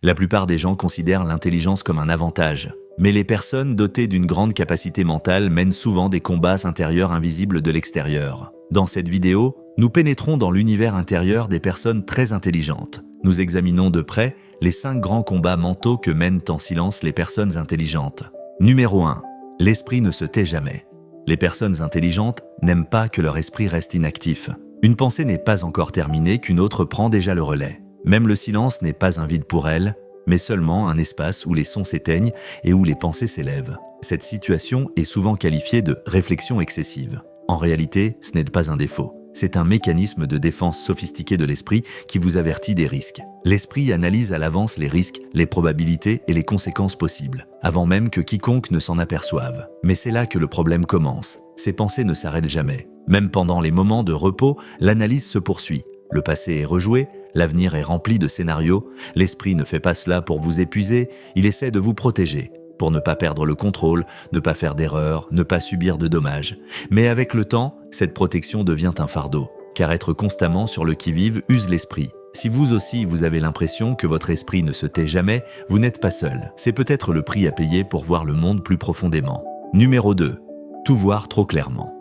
La plupart des gens considèrent l'intelligence comme un avantage. Mais les personnes dotées d'une grande capacité mentale mènent souvent des combats intérieurs invisibles de l'extérieur. Dans cette vidéo, nous pénétrons dans l'univers intérieur des personnes très intelligentes. Nous examinons de près les 5 grands combats mentaux que mènent en silence les personnes intelligentes. Numéro 1. L'esprit ne se tait jamais. Les personnes intelligentes n'aiment pas que leur esprit reste inactif. Une pensée n'est pas encore terminée qu'une autre prend déjà le relais. Même le silence n'est pas un vide pour elles, mais seulement un espace où les sons s'éteignent et où les pensées s'élèvent. Cette situation est souvent qualifiée de réflexion excessive. En réalité, ce n'est pas un défaut. C'est un mécanisme de défense sophistiqué de l'esprit qui vous avertit des risques. L'esprit analyse à l'avance les risques, les probabilités et les conséquences possibles, avant même que quiconque ne s'en aperçoive. Mais c'est là que le problème commence. Ces pensées ne s'arrêtent jamais. Même pendant les moments de repos, l'analyse se poursuit. Le passé est rejoué, l'avenir est rempli de scénarios. L'esprit ne fait pas cela pour vous épuiser, il essaie de vous protéger, pour ne pas perdre le contrôle, ne pas faire d'erreurs, ne pas subir de dommages. Mais avec le temps, cette protection devient un fardeau, car être constamment sur le qui-vive use l'esprit. Si vous aussi vous avez l'impression que votre esprit ne se tait jamais, vous n'êtes pas seul. C'est peut-être le prix à payer pour voir le monde plus profondément. Numéro 2. Tout voir trop clairement.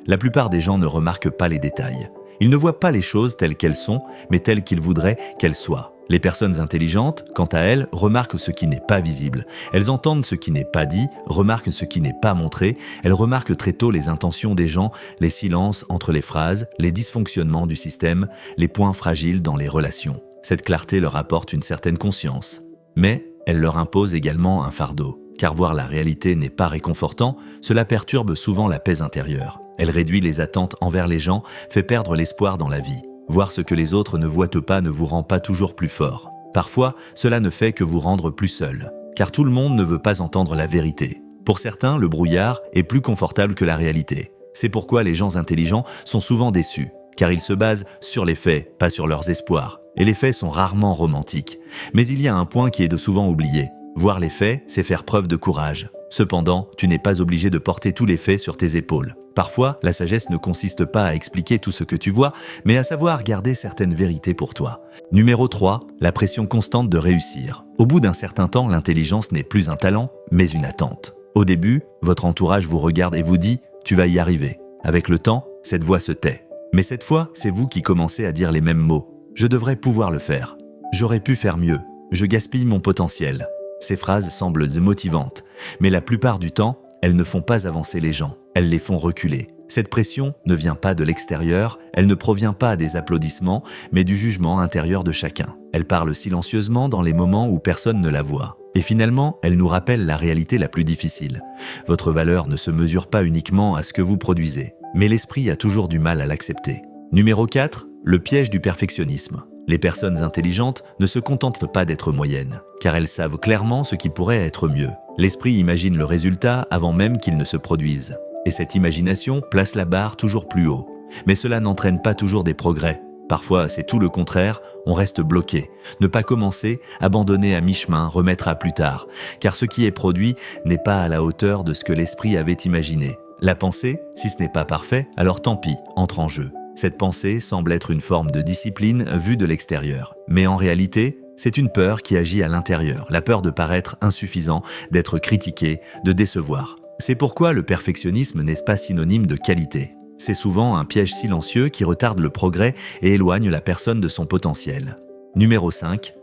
La plupart des gens ne remarquent pas les détails. Ils ne voient pas les choses telles qu'elles sont, mais telles qu'ils voudraient qu'elles soient. Les personnes intelligentes, quant à elles, remarquent ce qui n'est pas visible. Elles entendent ce qui n'est pas dit, remarquent ce qui n'est pas montré. Elles remarquent très tôt les intentions des gens, les silences entre les phrases, les dysfonctionnements du système, les points fragiles dans les relations. Cette clarté leur apporte une certaine conscience. Mais elle leur impose également un fardeau. Car voir la réalité n'est pas réconfortant, cela perturbe souvent la paix intérieure. Elle réduit les attentes envers les gens, fait perdre l'espoir dans la vie. Voir ce que les autres ne voient pas ne vous rend pas toujours plus fort. Parfois, cela ne fait que vous rendre plus seul, car tout le monde ne veut pas entendre la vérité. Pour certains, le brouillard est plus confortable que la réalité. C'est pourquoi les gens intelligents sont souvent déçus, car ils se basent sur les faits, pas sur leurs espoirs. Et les faits sont rarement romantiques. Mais il y a un point qui est de souvent oublié. Voir les faits, c'est faire preuve de courage. Cependant, tu n'es pas obligé de porter tous les faits sur tes épaules. Parfois, la sagesse ne consiste pas à expliquer tout ce que tu vois, mais à savoir garder certaines vérités pour toi. Numéro 3, la pression constante de réussir. Au bout d'un certain temps, l'intelligence n'est plus un talent, mais une attente. Au début, votre entourage vous regarde et vous dit « tu vas y arriver ». Avec le temps, cette voix se tait. Mais cette fois, c'est vous qui commencez à dire les mêmes mots. « Je devrais pouvoir le faire. J'aurais pu faire mieux. Je gaspille mon potentiel ». Ces phrases semblent motivantes, mais la plupart du temps, elles ne font pas avancer les gens, elles les font reculer. Cette pression ne vient pas de l'extérieur, elle ne provient pas des applaudissements, mais du jugement intérieur de chacun. Elle parle silencieusement dans les moments où personne ne la voit. Et finalement, elle nous rappelle la réalité la plus difficile. Votre valeur ne se mesure pas uniquement à ce que vous produisez, mais l'esprit a toujours du mal à l'accepter. Numéro 4, le piège du perfectionnisme. Les personnes intelligentes ne se contentent pas d'être moyennes, car elles savent clairement ce qui pourrait être mieux. L'esprit imagine le résultat avant même qu'il ne se produise. Et cette imagination place la barre toujours plus haut. Mais cela n'entraîne pas toujours des progrès. Parfois, c'est tout le contraire, on reste bloqué. Ne pas commencer, abandonner à mi-chemin, remettre à plus tard. Car ce qui est produit n'est pas à la hauteur de ce que l'esprit avait imaginé. La pensée, si ce n'est pas parfait, alors tant pis, entre en jeu. Cette pensée semble être une forme de discipline vue de l'extérieur. Mais en réalité, c'est une peur qui agit à l'intérieur, la peur de paraître insuffisant, d'être critiqué, de décevoir. C'est pourquoi le perfectionnisme n'est pas synonyme de qualité. C'est souvent un piège silencieux qui retarde le progrès et éloigne la personne de son potentiel. Numéro 5.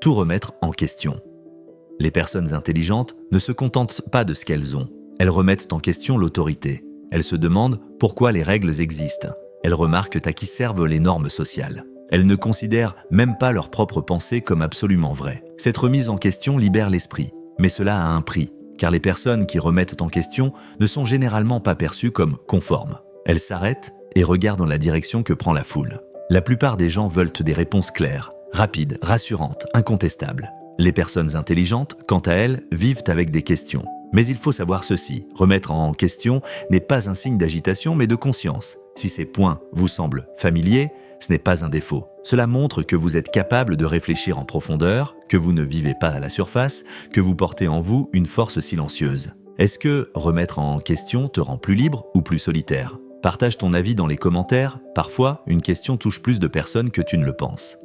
Tout remettre en question. Les personnes intelligentes ne se contentent pas de ce qu'elles ont. Elles remettent en question l'autorité. Elles se demandent pourquoi les règles existent. Elles remarquent à qui servent les normes sociales. Elles ne considèrent même pas leurs propres pensées comme absolument vraies. Cette remise en question libère l'esprit, mais cela a un prix, car les personnes qui remettent en question ne sont généralement pas perçues comme conformes. Elles s'arrêtent et regardent dans la direction que prend la foule. La plupart des gens veulent des réponses claires, rapides, rassurantes, incontestables. Les personnes intelligentes, quant à elles, vivent avec des questions. Mais il faut savoir ceci, remettre en question n'est pas un signe d'agitation mais de conscience. Si ces points vous semblent familiers, ce n'est pas un défaut. Cela montre que vous êtes capable de réfléchir en profondeur, que vous ne vivez pas à la surface, que vous portez en vous une force silencieuse. Est-ce que remettre en question te rend plus libre ou plus solitaire ? Partage ton avis dans les commentaires, parfois une question touche plus de personnes que tu ne le penses.